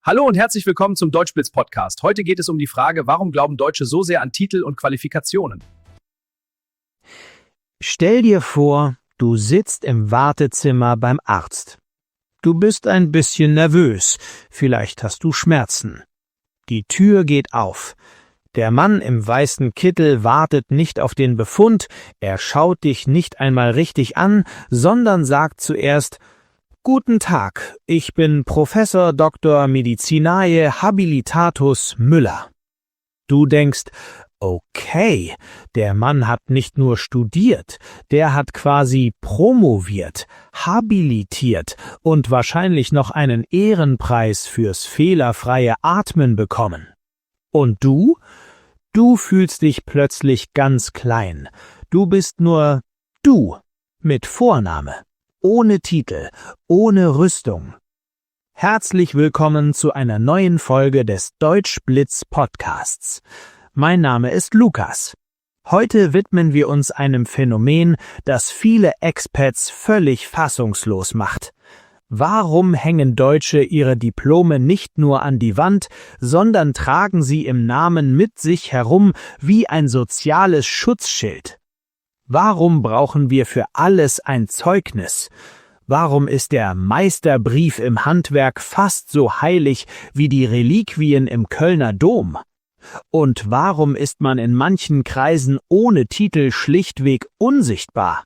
Hallo und herzlich willkommen zum Deutschblitz-Podcast. Heute geht es um die Frage, warum glauben Deutsche so sehr an Titel und Qualifikationen? Stell dir vor, du sitzt im Wartezimmer beim Arzt. Du bist ein bisschen nervös, vielleicht hast du Schmerzen. Die Tür geht auf. Der Mann im weißen Kittel wartet nicht auf den Befund, er schaut dich nicht einmal richtig an, sondern sagt zuerst: Guten Tag, ich bin Professor Dr. Medicinae Habilitatus Müller. Du denkst, okay, der Mann hat nicht nur studiert, der hat quasi promoviert, habilitiert und wahrscheinlich noch einen Ehrenpreis fürs fehlerfreie Atmen bekommen. Und du? Du fühlst dich plötzlich ganz klein. Du bist nur du mit Vorname. Ohne Titel, ohne Rüstung. Herzlich willkommen zu einer neuen Folge des Deutschblitz Podcasts. Mein Name ist Lukas. Heute widmen wir uns einem Phänomen, das viele Expats völlig fassungslos macht. Warum hängen Deutsche ihre Diplome nicht nur an die Wand, sondern tragen sie im Namen mit sich herum wie ein soziales Schutzschild? Warum brauchen wir für alles ein Zeugnis? Warum ist der Meisterbrief im Handwerk fast so heilig wie die Reliquien im Kölner Dom? Und warum ist man in manchen Kreisen ohne Titel schlichtweg unsichtbar?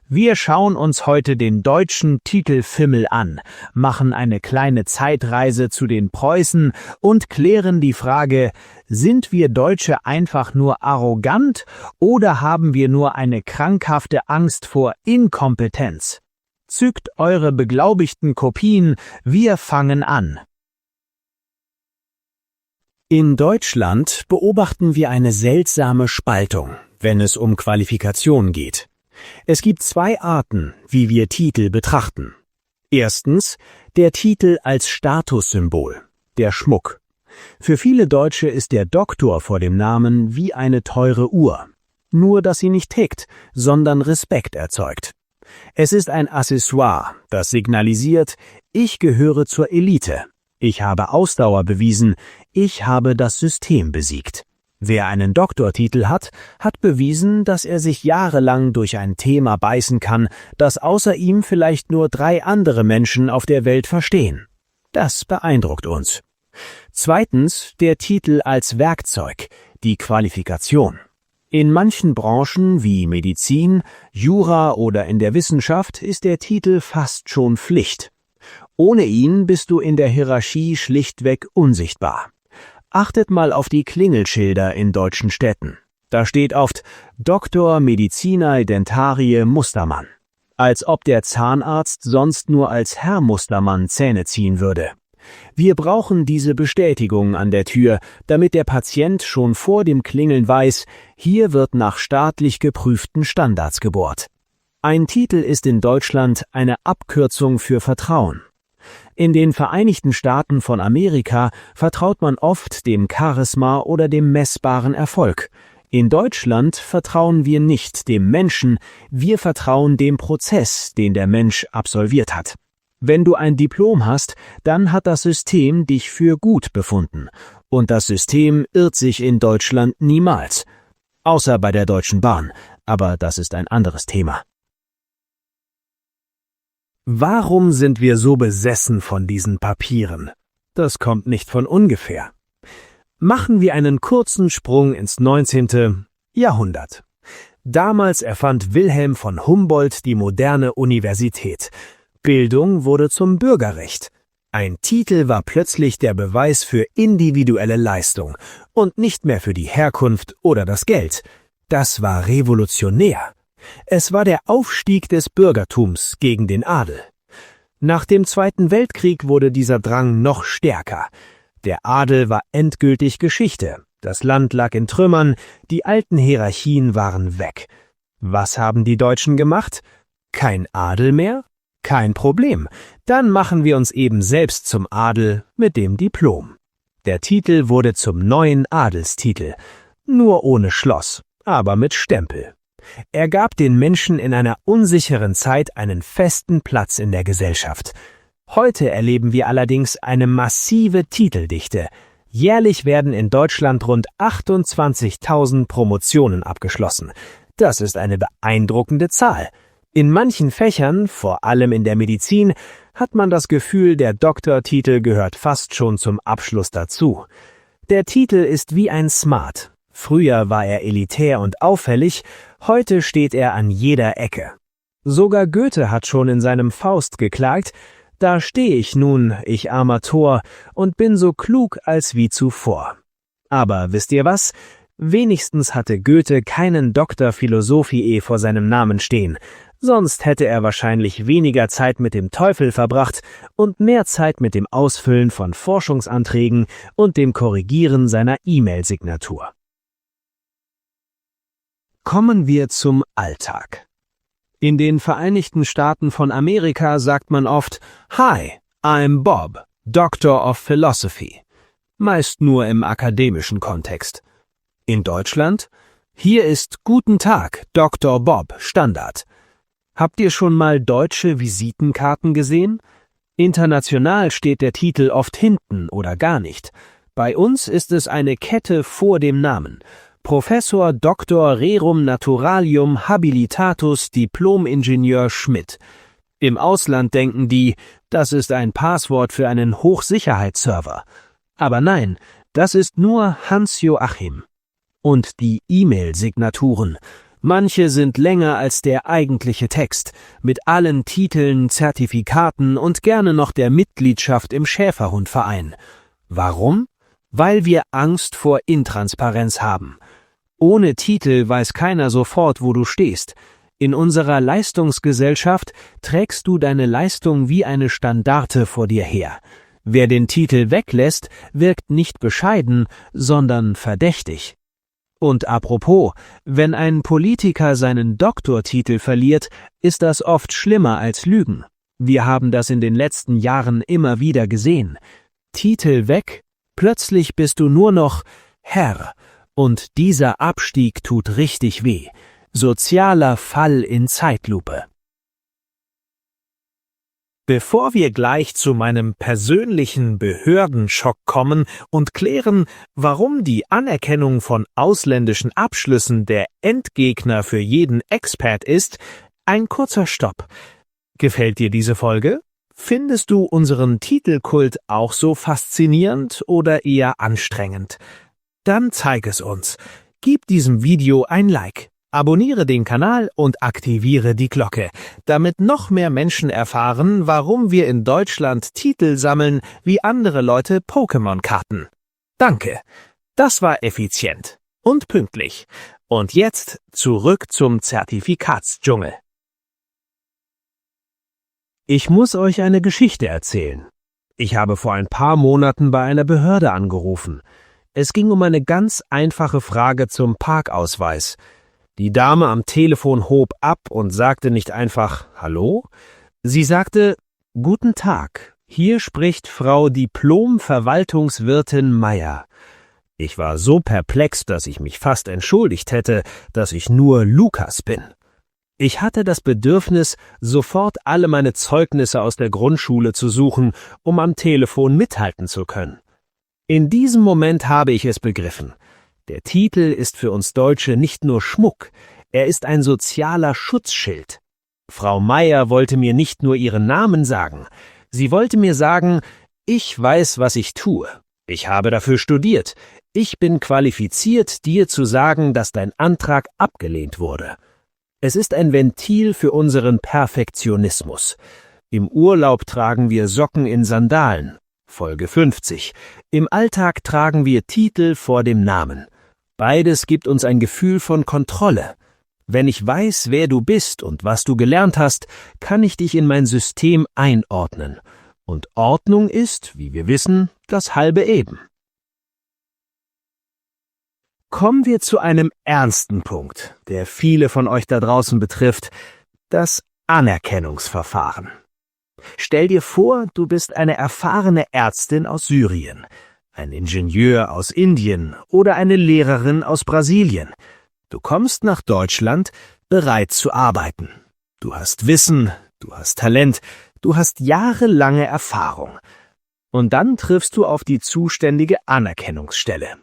Wir schauen uns heute den deutschen Titelfimmel an, machen eine kleine Zeitreise zu den Preußen und klären die Frage: Sind wir Deutsche einfach nur arrogant oder haben wir nur eine krankhafte Angst vor Inkompetenz? Zückt eure beglaubigten Kopien, wir fangen an. In Deutschland beobachten wir eine seltsame Spaltung, wenn es um Qualifikation geht. Es gibt zwei Arten, wie wir Titel betrachten. Erstens, der Titel als Statussymbol, der Schmuck. Für viele Deutsche ist der Doktor vor dem Namen wie eine teure Uhr. Nur, dass sie nicht tickt, sondern Respekt erzeugt. Es ist ein Accessoire, das signalisiert: Ich gehöre zur Elite, ich habe Ausdauer bewiesen, ich habe das System besiegt. Wer einen Doktortitel hat, hat bewiesen, dass er sich jahrelang durch ein Thema beißen kann, das außer ihm vielleicht nur 3 andere Menschen auf der Welt verstehen. Das beeindruckt uns. Zweitens, der Titel als Werkzeug, die Qualifikation. In manchen Branchen wie Medizin, Jura oder in der Wissenschaft ist der Titel fast schon Pflicht. Ohne ihn bist du in der Hierarchie schlichtweg unsichtbar. Achtet mal auf die Klingelschilder in deutschen Städten. Da steht oft Dr. Medicinae Dentarie Mustermann. Als ob der Zahnarzt sonst nur als Herr Mustermann Zähne ziehen würde. Wir brauchen diese Bestätigung an der Tür, damit der Patient schon vor dem Klingeln weiß, hier wird nach staatlich geprüften Standards gebohrt. Ein Titel ist in Deutschland eine Abkürzung für Vertrauen. In den Vereinigten Staaten von Amerika vertraut man oft dem Charisma oder dem messbaren Erfolg. In Deutschland vertrauen wir nicht dem Menschen, wir vertrauen dem Prozess, den der Mensch absolviert hat. Wenn du ein Diplom hast, dann hat das System dich für gut befunden. Und das System irrt sich in Deutschland niemals. Außer bei der Deutschen Bahn, aber das ist ein anderes Thema. Warum sind wir so besessen von diesen Papieren? Das kommt nicht von ungefähr. Machen wir einen kurzen Sprung ins 19. Jahrhundert. Damals erfand Wilhelm von Humboldt die moderne Universität. Bildung wurde zum Bürgerrecht. Ein Titel war plötzlich der Beweis für individuelle Leistung und nicht mehr für die Herkunft oder das Geld. Das war revolutionär. Es war der Aufstieg des Bürgertums gegen den Adel. Nach dem Zweiten Weltkrieg wurde dieser Drang noch stärker. Der Adel war endgültig Geschichte. Das Land lag in Trümmern, die alten Hierarchien waren weg. Was haben die Deutschen gemacht? Kein Adel mehr? Kein Problem. Dann machen wir uns eben selbst zum Adel mit dem Diplom. Der Titel wurde zum neuen Adelstitel. Nur ohne Schloss, aber mit Stempel. Er gab den Menschen in einer unsicheren Zeit einen festen Platz in der Gesellschaft. Heute erleben wir allerdings eine massive Titeldichte. Jährlich werden in Deutschland rund 28.000 Promotionen abgeschlossen. Das ist eine beeindruckende Zahl. In manchen Fächern, vor allem in der Medizin, hat man das Gefühl, der Doktortitel gehört fast schon zum Abschluss dazu. Der Titel ist wie ein Smart. Früher war er elitär und auffällig, heute steht er an jeder Ecke. Sogar Goethe hat schon in seinem Faust geklagt: Da stehe ich nun, ich armer Tor, und bin so klug als wie zuvor. Aber wisst ihr was? Wenigstens hatte Goethe keinen Dr. Philosophie vor seinem Namen stehen, sonst hätte er wahrscheinlich weniger Zeit mit dem Teufel verbracht und mehr Zeit mit dem Ausfüllen von Forschungsanträgen und dem Korrigieren seiner E-Mail-Signatur. Kommen wir zum Alltag. In den Vereinigten Staaten von Amerika sagt man oft: Hi, I'm Bob, Doctor of Philosophy. Meist nur im akademischen Kontext. In Deutschland: Hier ist Guten Tag, Dr. Bob, Standard. Habt ihr schon mal deutsche Visitenkarten gesehen? International steht der Titel oft hinten oder gar nicht. Bei uns ist es eine Kette vor dem Namen. Professor Dr. Rerum Naturalium Habilitatus Diplom-Ingenieur Schmidt. Im Ausland denken die, das ist ein Passwort für einen Hochsicherheitsserver. Aber nein, das ist nur Hans-Joachim. Und die E-Mail-Signaturen. Manche sind länger als der eigentliche Text, mit allen Titeln, Zertifikaten und gerne noch der Mitgliedschaft im Schäferhundverein. Warum? Weil wir Angst vor Intransparenz haben. Ohne Titel weiß keiner sofort, wo du stehst. In unserer Leistungsgesellschaft trägst du deine Leistung wie eine Standarte vor dir her. Wer den Titel weglässt, wirkt nicht bescheiden, sondern verdächtig. Und apropos, wenn ein Politiker seinen Doktortitel verliert, ist das oft schlimmer als Lügen. Wir haben das in den letzten Jahren immer wieder gesehen. Titel weg, plötzlich bist du nur noch Herr. Und dieser Abstieg tut richtig weh. Sozialer Fall in Zeitlupe. Bevor wir gleich zu meinem persönlichen Behördenschock kommen und klären, warum die Anerkennung von ausländischen Abschlüssen der Endgegner für jeden Expert ist, ein kurzer Stopp. Gefällt dir diese Folge? Findest du unseren Titelkult auch so faszinierend oder eher anstrengend? Dann zeig es uns. Gib diesem Video ein Like, abonniere den Kanal und aktiviere die Glocke, damit noch mehr Menschen erfahren, warum wir in Deutschland Titel sammeln wie andere Leute Pokémon-Karten. Danke. Das war effizient und pünktlich. Und jetzt zurück zum Zertifikatsdschungel. Ich muss euch eine Geschichte erzählen. Ich habe vor ein paar Monaten bei einer Behörde angerufen. Es ging um eine ganz einfache Frage zum Parkausweis. Die Dame am Telefon hob ab und sagte nicht einfach »Hallo?«. Sie sagte »Guten Tag, hier spricht Frau Diplom-Verwaltungswirtin Meier.« Ich war so perplex, dass ich mich fast entschuldigt hätte, dass ich nur Lukas bin. Ich hatte das Bedürfnis, sofort alle meine Zeugnisse aus der Grundschule zu suchen, um am Telefon mithalten zu können. In diesem Moment habe ich es begriffen. Der Titel ist für uns Deutsche nicht nur Schmuck, er ist ein sozialer Schutzschild. Frau Meier wollte mir nicht nur ihren Namen sagen, sie wollte mir sagen, ich weiß, was ich tue. Ich habe dafür studiert. Ich bin qualifiziert, dir zu sagen, dass dein Antrag abgelehnt wurde. Es ist ein Ventil für unseren Perfektionismus. Im Urlaub tragen wir Socken in Sandalen. Folge 50. Im Alltag tragen wir Titel vor dem Namen. Beides gibt uns ein Gefühl von Kontrolle. Wenn ich weiß, wer du bist und was du gelernt hast, kann ich dich in mein System einordnen. Und Ordnung ist, wie wir wissen, das halbe Eben. Kommen wir zu einem ernsten Punkt, der viele von euch da draußen betrifft, das Anerkennungsverfahren. Stell dir vor, du bist eine erfahrene Ärztin aus Syrien, ein Ingenieur aus Indien oder eine Lehrerin aus Brasilien. Du kommst nach Deutschland, bereit zu arbeiten. Du hast Wissen, du hast Talent, Du hast jahrelange Erfahrung. Und dann triffst du auf die zuständige Anerkennungsstelle.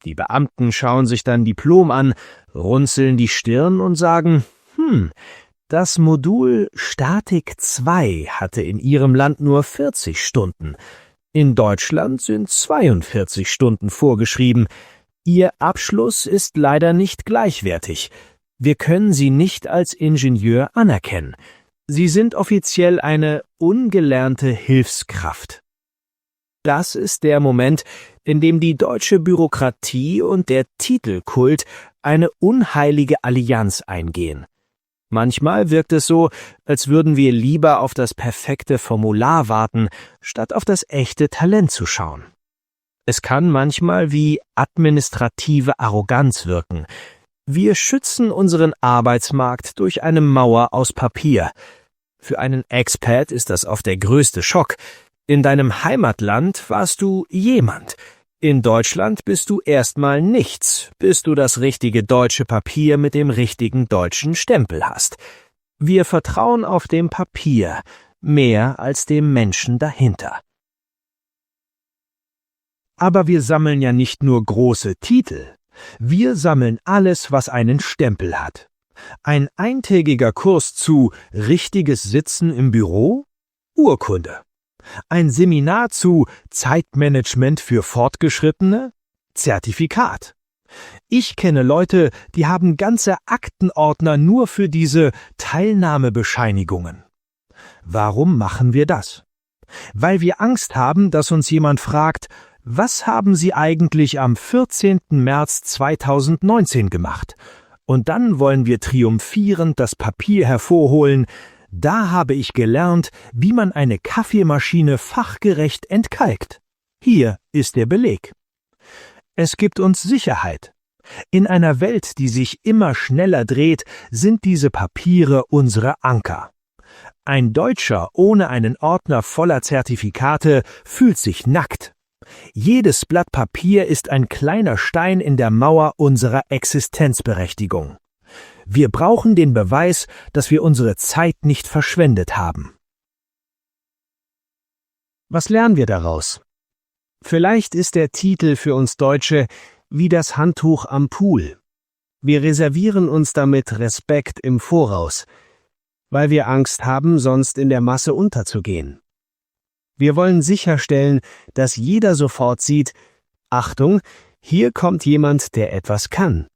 Die Beamten schauen sich dein Diplom an, runzeln die Stirn und sagen, das Modul Statik 2 hatte in Ihrem Land nur 40 Stunden. In Deutschland sind 42 Stunden vorgeschrieben. Ihr Abschluss ist leider nicht gleichwertig. Wir können Sie nicht als Ingenieur anerkennen. Sie sind offiziell eine ungelernte Hilfskraft. Das ist der Moment, in dem die deutsche Bürokratie und der Titelkult eine unheilige Allianz eingehen. Manchmal wirkt es so, als würden wir lieber auf das perfekte Formular warten, statt auf das echte Talent zu schauen. Es kann manchmal wie administrative Arroganz wirken. Wir schützen unseren Arbeitsmarkt durch eine Mauer aus Papier. Für einen Expat ist das oft der größte Schock. In deinem Heimatland warst du jemand. In Deutschland bist du erstmal nichts, bis du das richtige deutsche Papier mit dem richtigen deutschen Stempel hast. Wir vertrauen auf dem Papier mehr als dem Menschen dahinter. Aber wir sammeln ja nicht nur große Titel. Wir sammeln alles, was einen Stempel hat. Ein eintägiger Kurs zu richtiges Sitzen im Büro? Urkunde. Ein Seminar zu Zeitmanagement für Fortgeschrittene? Zertifikat. Ich kenne Leute, die haben ganze Aktenordner nur für diese Teilnahmebescheinigungen. Warum machen wir das? Weil wir Angst haben, dass uns jemand fragt, was haben Sie eigentlich am 14. März 2019 gemacht? Und dann wollen wir triumphierend das Papier hervorholen. Da habe ich gelernt, wie man eine Kaffeemaschine fachgerecht entkalkt. Hier ist der Beleg. Es gibt uns Sicherheit. In einer Welt, die sich immer schneller dreht, sind diese Papiere unsere Anker. Ein Deutscher ohne einen Ordner voller Zertifikate fühlt sich nackt. Jedes Blatt Papier ist ein kleiner Stein in der Mauer unserer Existenzberechtigung. Wir brauchen den Beweis, dass wir unsere Zeit nicht verschwendet haben. Was lernen wir daraus? Vielleicht ist der Titel für uns Deutsche wie das Handtuch am Pool. Wir reservieren uns damit Respekt im Voraus, weil wir Angst haben, sonst in der Masse unterzugehen. Wir wollen sicherstellen, dass jeder sofort sieht, Achtung, hier kommt jemand, der etwas kann.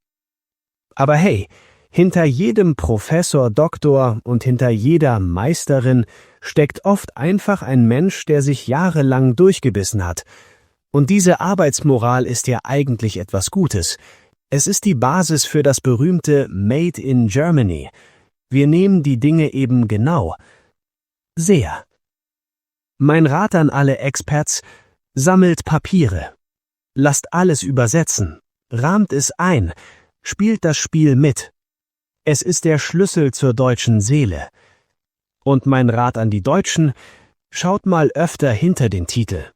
Aber hey, hinter jedem Professor, Doktor und hinter jeder Meisterin steckt oft einfach ein Mensch, der sich jahrelang durchgebissen hat. Und diese Arbeitsmoral ist ja eigentlich etwas Gutes. Es ist die Basis für das berühmte Made in Germany. Wir nehmen die Dinge eben genau. Sehr. Mein Rat an alle Experts: sammelt Papiere. Lasst alles übersetzen. Rahmt es ein. Spielt das Spiel mit. Es ist der Schlüssel zur deutschen Seele. Und mein Rat an die Deutschen: schaut mal öfter hinter den Titel.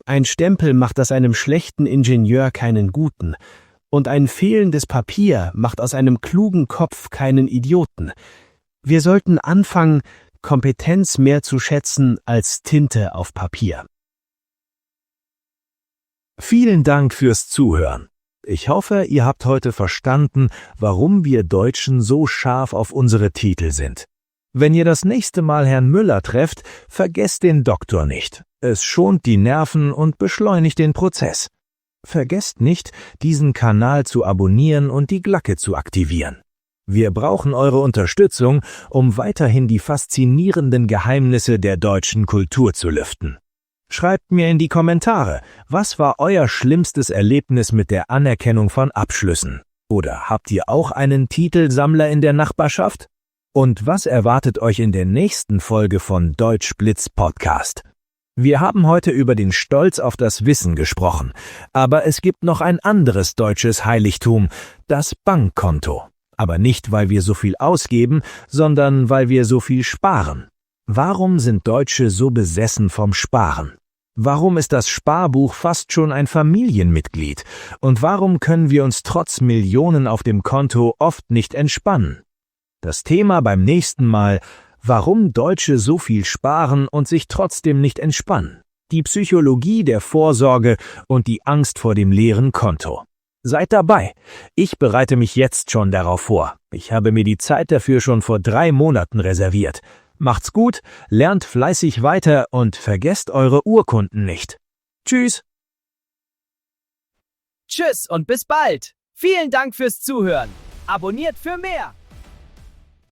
Ein Stempel macht aus einem schlechten Ingenieur keinen guten. Und ein fehlendes Papier macht aus einem klugen Kopf keinen Idioten. Wir sollten anfangen, Kompetenz mehr zu schätzen als Tinte auf Papier. Vielen Dank fürs Zuhören. Ich hoffe, ihr habt heute verstanden, warum wir Deutschen so scharf auf unsere Titel sind. Wenn ihr das nächste Mal Herrn Müller trefft, vergesst den Doktor nicht. Es schont die Nerven und beschleunigt den Prozess. Vergesst nicht, diesen Kanal zu abonnieren und die Glocke zu aktivieren. Wir brauchen eure Unterstützung, um weiterhin die faszinierenden Geheimnisse der deutschen Kultur zu lüften. Schreibt mir in die Kommentare, was war euer schlimmstes Erlebnis mit der Anerkennung von Abschlüssen? Oder habt ihr auch einen Titelsammler in der Nachbarschaft? Und was erwartet euch in der nächsten Folge von Deutschblitz Podcast? Wir haben heute über den Stolz auf das Wissen gesprochen, aber es gibt noch ein anderes deutsches Heiligtum, das Bankkonto. Aber nicht, weil wir so viel ausgeben, sondern weil wir so viel sparen. Warum sind Deutsche so besessen vom Sparen? Warum ist das Sparbuch fast schon ein Familienmitglied? Und warum können wir uns trotz Millionen auf dem Konto oft nicht entspannen? Das Thema beim nächsten Mal: Warum Deutsche so viel sparen und sich trotzdem nicht entspannen. Die Psychologie der Vorsorge und die Angst vor dem leeren Konto. Seid dabei. Ich bereite mich jetzt schon darauf vor. Ich habe mir die Zeit dafür schon vor 3 Monaten reserviert. Macht's gut, lernt fleißig weiter und vergesst eure Urkunden nicht. Tschüss. Tschüss und bis bald. Vielen Dank fürs Zuhören. Abonniert für mehr.